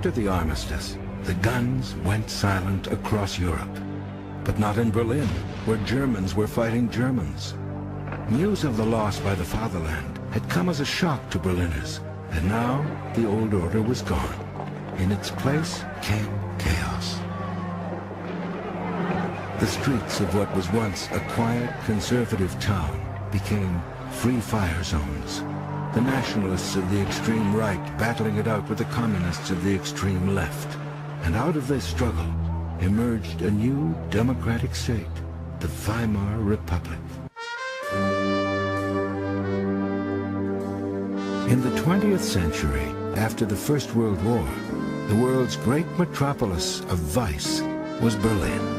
After the armistice, the guns went silent across Europe. But not in Berlin, where Germans were fighting Germans. News of the loss by the fatherland had come as a shock to Berliners, and now the old order was gone. In its place came chaos. The streets of what was once a quiet, conservative town became free fire zones. The nationalists of the extreme right battling it out with the communists of the extreme left. And out of this struggle emerged a new democratic state, the Weimar Republic. In the 20th century, after the First World War, the world's great metropolis of vice was Berlin.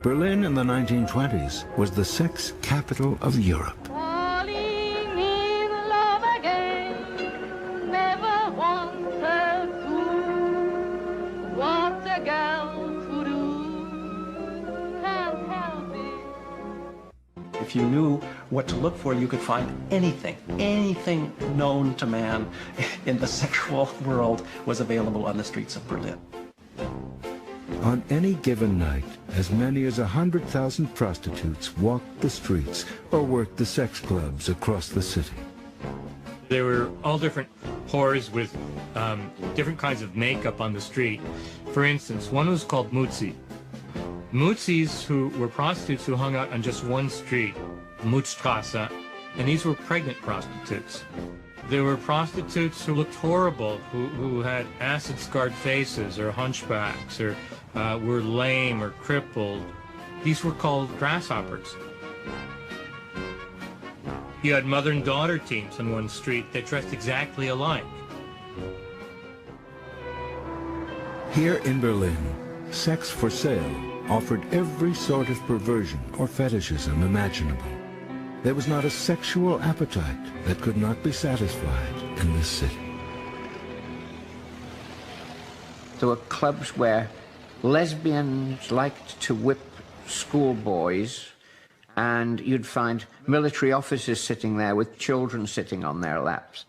Berlin in the 1920s was the sex capital of Europe. Falling in love again, never wanted to. What a girl to do, can't help it. If you knew what to look for, you could find anything known to man in the sexual world was available on the streets of Berlin. On any given night, as many as 100,000 prostitutes walked the streets or worked the sex clubs across the city. There were all different whores with different kinds of makeup on the street. For instance, one was called Mutzi. Mutzis who were prostitutes who hung out on just one street, Mutzstrasse, and these were pregnant prostitutes. There were prostitutes who looked horrible, who had acid-scarred faces or hunchbacks or were lame or crippled. These were called grasshoppers. You had mother and daughter teams on one street that dressed exactly alike. Here in Berlin, sex for sale offered every sort of perversion or fetishism imaginable. There was not a sexual appetite that could not be satisfied in this city. There were clubs where lesbians liked to whip schoolboys, and you'd find military officers sitting there with children sitting on their laps.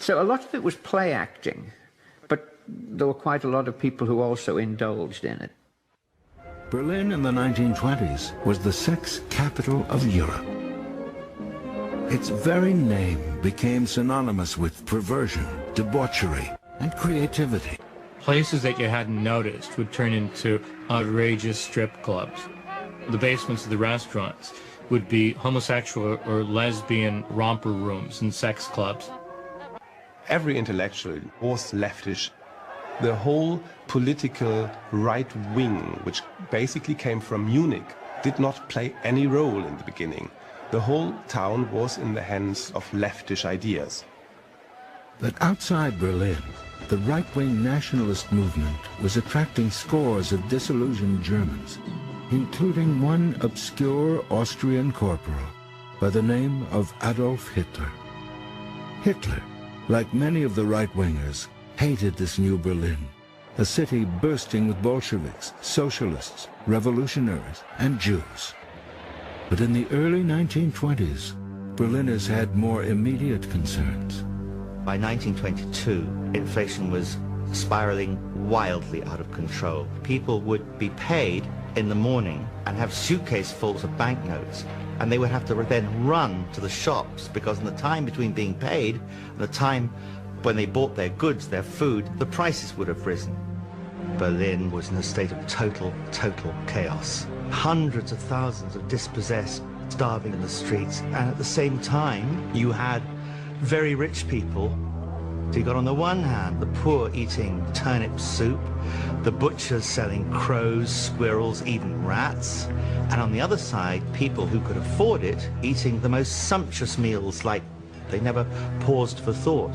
So a lot of it was play acting, but there were quite a lot of people who also indulged in it. Berlin in the 1920s was the sex capital of Europe. Its very name became synonymous with perversion, debauchery, and creativity. Places that you hadn't noticed would turn into outrageous strip clubs. The basements of the restaurants would be homosexual or lesbian romper rooms and sex clubs. Every intellectual was leftish. The whole political right wing, which basically came from Munich, did not play any role in the beginning. The whole town was in the hands of leftish ideas. But outside Berlin, the right-wing nationalist movement was attracting scores of disillusioned Germans, including one obscure Austrian corporal by the name of Adolf Hitler. Hitler, like many of the right-wingers, hated this new Berlin, a city bursting with Bolsheviks, socialists, revolutionaries, and Jews. But in the early 1920s, Berliners had more immediate concerns. By 1922, inflation was spiraling wildly out of control. People would be paid in the morning and have suitcasefuls of banknotes, and they would have to then run to the shops because in the time between being paid and the time when they bought their goods, their food, the prices would have risen. Berlin was in a state of total chaos. Hundreds of thousands of dispossessed, starving in the streets, and at the same time, you had very rich people. So you got on the one hand the poor eating turnip soup, the butchers selling crows, squirrels, even rats, and on the other side, people who could afford it eating the most sumptuous meals like they never paused for thought.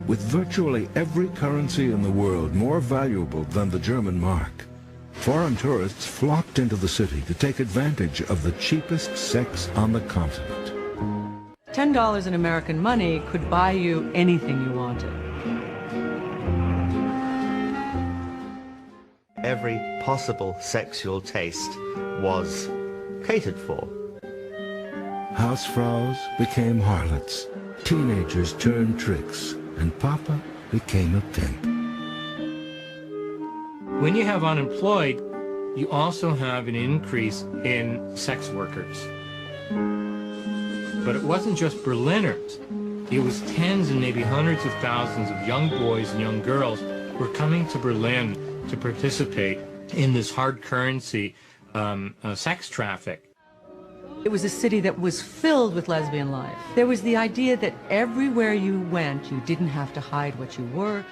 With virtually every currency in the world more valuable than the German mark, foreign tourists flocked into the city to take advantage of the cheapest sex on the continent. $10 in American money could buy you anything you wanted. Every possible sexual taste was catered for. Hausfraus became harlots, teenagers turned tricks, and Papa became a pimp. When you have unemployed, you also have an increase in sex workers. But it wasn't just Berliners. It was tens and maybe hundreds of thousands of young boys and young girls who were coming to Berlin to participate in this hard currency sex traffic. It was a city that was filled with lesbian life. There was the idea that everywhere you went, you didn't have to hide what you were.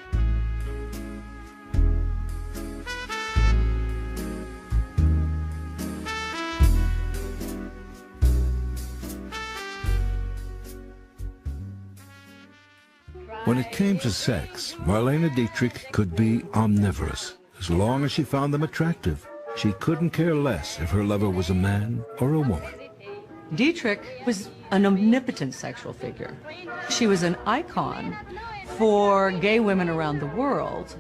When it came to sex, Marlene Dietrich could be omnivorous. As long as she found them attractive, she couldn't care less if her lover was a man or a woman. Dietrich was an omnipotent sexual figure. She was an icon for gay women around the world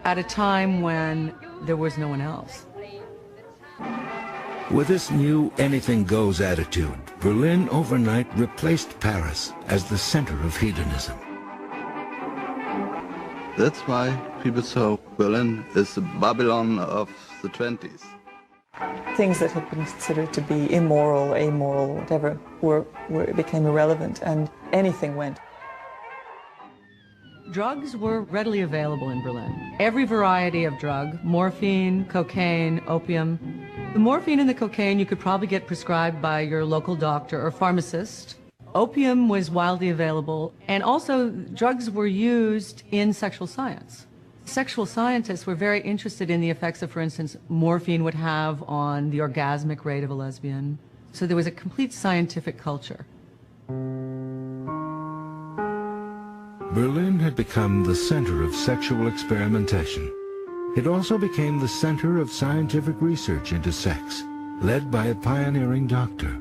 at a time when there was no one else. With this new anything goes attitude, Berlin overnight replaced Paris as the center of hedonism. That's why people saw Berlin as the Babylon of the 20s. Things that had been considered to be immoral, amoral, whatever, became irrelevant, and anything went. Drugs were readily available in Berlin. Every variety of drug, morphine, cocaine, opium. The morphine and the cocaine you could probably get prescribed by your local doctor or pharmacist. Opium was widely available, and also drugs were used in sexual science. Sexual scientists were very interested in the effects that, for instance, morphine would have on the orgasmic rate of a lesbian. So there was a complete scientific culture. Berlin had become the center of sexual experimentation. It also became the center of scientific research into sex, led by a pioneering doctor.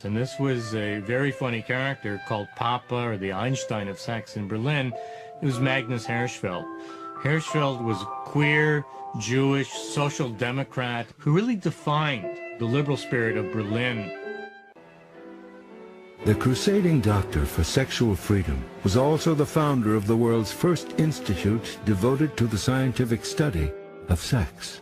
And this was a very funny character called Papa, or the Einstein of sex in Berlin. It was Magnus Hirschfeld. Hirschfeld was a queer, Jewish, social democrat who really defined the liberal spirit of Berlin. The crusading doctor for sexual freedom was also the founder of the world's first institute devoted to the scientific study of sex.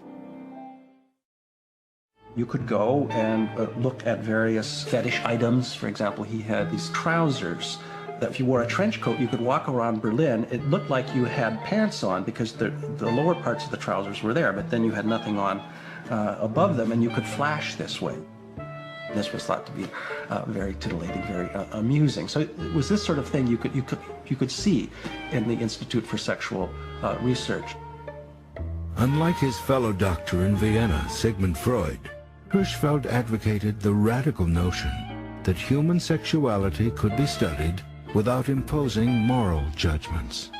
You could go and look at various fetish items. For example, he had these trousers that if you wore a trench coat, you could walk around Berlin. It looked like you had pants on because the lower parts of the trousers were there, but then you had nothing on above them, and you could flash this way. This was thought to be very titillating, very amusing. So it was this sort of thing you could see in the Institute for Sexual Research. Unlike his fellow doctor in Vienna, Sigmund Freud, Hirschfeld advocated the radical notion that human sexuality could be studied without imposing moral judgments.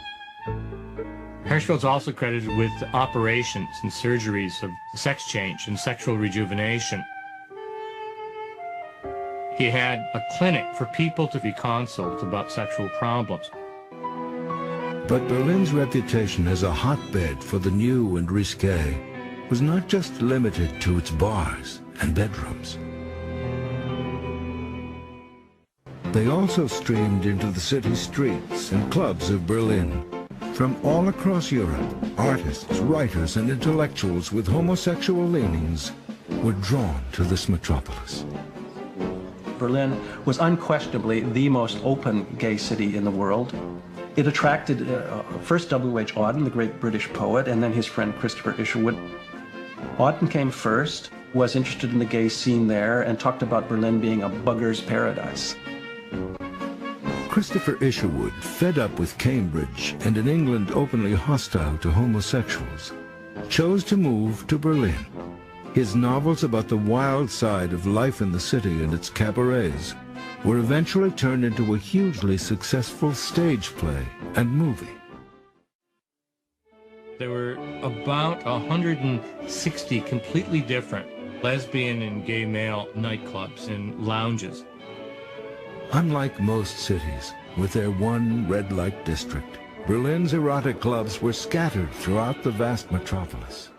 Hirschfeld's also credited with operations and surgeries of sex change and sexual rejuvenation. He had a clinic for people to be consulted about sexual problems. But Berlin's reputation as a hotbed for the new and risque was not just limited to its bars and bedrooms. They also streamed into the city streets and clubs of Berlin. From all across Europe, artists, writers, and intellectuals with homosexual leanings were drawn to this metropolis. Berlin was unquestionably the most open gay city in the world. It attracted first W.H. Auden, the great British poet, and then his friend Christopher Isherwood. Auden came first, was interested in the gay scene there, and talked about Berlin being a bugger's paradise. Christopher Isherwood, fed up with Cambridge and an England openly hostile to homosexuals, chose to move to Berlin. His novels about the wild side of life in the city and its cabarets were eventually turned into a hugely successful stage play and movie. There were about 160 completely different lesbian and gay male nightclubs and lounges. Unlike most cities, with their one red light district, Berlin's erotic clubs were scattered throughout the vast metropolis.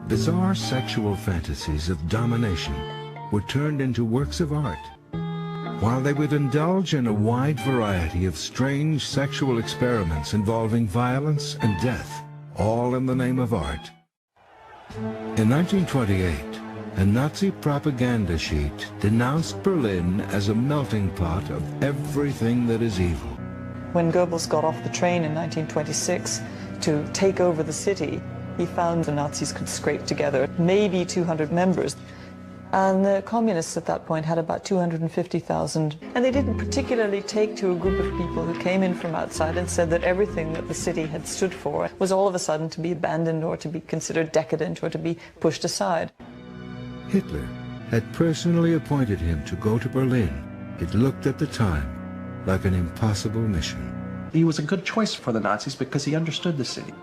Bizarre sexual fantasies of domination, were turned into works of art, while they would indulge in a wide variety of strange sexual experiments involving violence and death, all in the name of art. In 1928, a Nazi propaganda sheet denounced Berlin as a melting pot of everything that is evil. When Goebbels got off the train in 1926 to take over the city, he found the Nazis could scrape together maybe 200 members. And the communists at that point had about 250,000. And they didn't particularly take to a group of people who came in from outside and said that everything that the city had stood for was all of a sudden to be abandoned or to be considered decadent or to be pushed aside. Hitler had personally appointed him to go to Berlin. It looked at the time like an impossible mission. He was a good choice for the Nazis because he understood the city.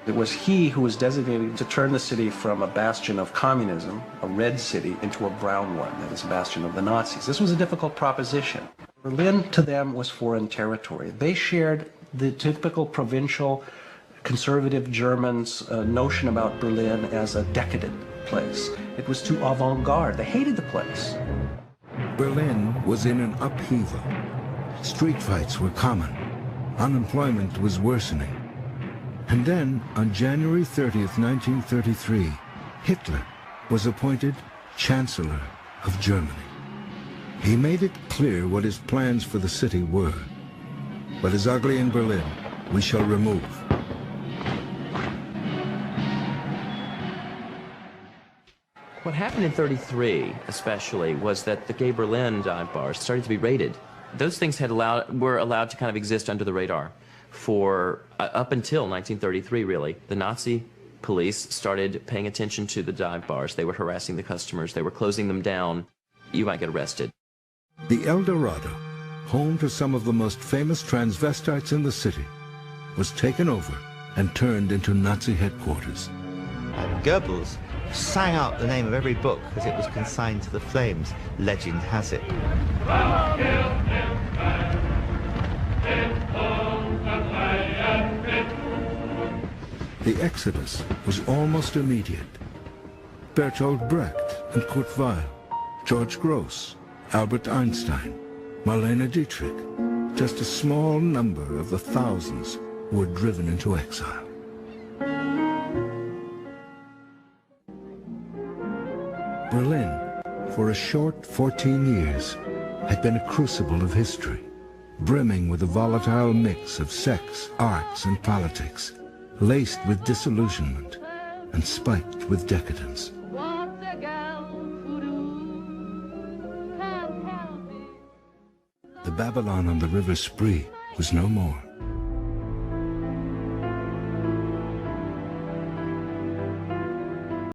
It was he who was designated to turn the city from a bastion of communism, a red city, into a brown one, that is a bastion of the Nazis. This was a difficult proposition. Berlin, to them, was foreign territory. They shared the typical provincial conservative Germans' notion about Berlin as a decadent place. It was too avant-garde. They hated the place. Berlin was in an upheaval. Street fights were common. Unemployment was worsening. And then, on January 30th, 1933, Hitler was appointed Chancellor of Germany. He made it clear what his plans for the city were. What is ugly in Berlin, we shall remove. What happened in '33, especially, was that the gay Berlin dive bars started to be raided. Those things were allowed to kind of exist under the radar for up until 1933, really. The Nazi police started paying attention to the dive bars. They were harassing the customers. They were closing them down. You might get arrested. The El Dorado, home to some of the most famous transvestites in the city, was taken over and turned into Nazi headquarters. And Goebbels sang out the name of every book as it was consigned to the flames. Legend has it. The exodus was almost immediate. Bertolt Brecht and Kurt Weill, George Gross, Albert Einstein, Marlene Dietrich, just a small number of the thousands who were driven into exile. Berlin, for a short 14 years, had been a crucible of history, brimming with a volatile mix of sex, arts, and politics, laced with disillusionment and spiked with decadence. The Babylon on the River Spree was no more.